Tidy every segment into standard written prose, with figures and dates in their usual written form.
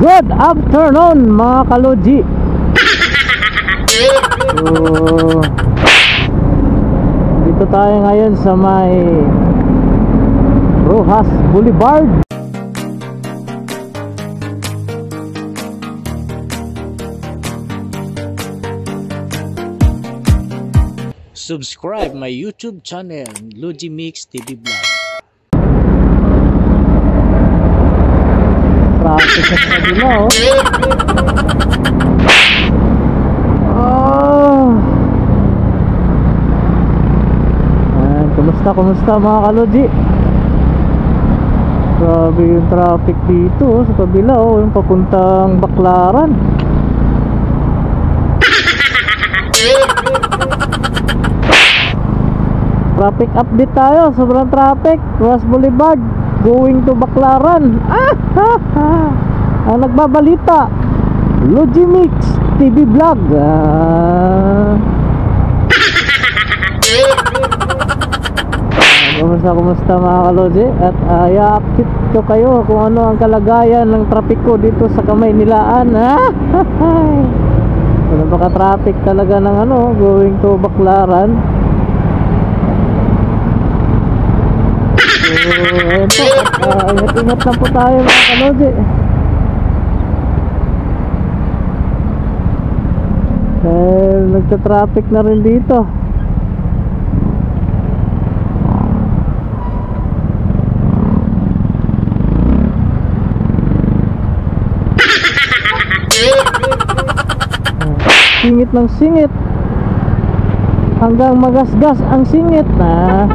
Good afternoon mga kaloji. So, dito tayo ngayon sa may Rojas Boulevard. Subscribe my YouTube channel, Logi Mix TV Vlog. Traffic sa kabila, Ayan, kumusta mga kaloji? Grabe yung traffic dito sa kabila, yung papuntang Baclaran. Traffic update tayo, sobrang traffic. Rojas Boulevard going to Baclaran. Ang nagbabalita, Logi Mix TV Vlog. Kumusta mga kaloji? At i-update ko kayo kung ano ang kalagayan ng traffic ko dito sa Kamay Nilaan. Napaka-traffic talaga ng going to Baclaran. So, ayun po, ingat-ingat lang po tayo mga kaloji. Dahil nagta-traffic na rin dito. Singit ng singit hanggang magasgas ang singit na.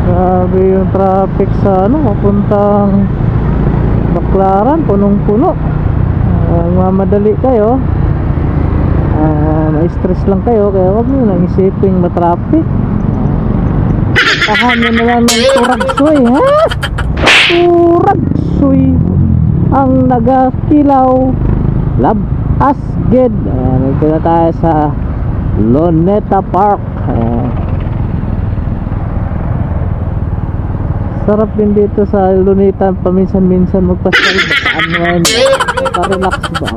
Grabe yung traffic sa papuntang Baclaran, punong-puno. Mamadali kayo, ma-stress lang kayo, kaya huwag nyo nang isiping matraffic. Tahan nyo na lang ng turagsoy, turagsoy ang nagakilaw labasged. Nandito na tayo sa Luneta Park. Sarap din dito sa Luneta, paminsan-minsan magpasyal. Baka relax ba,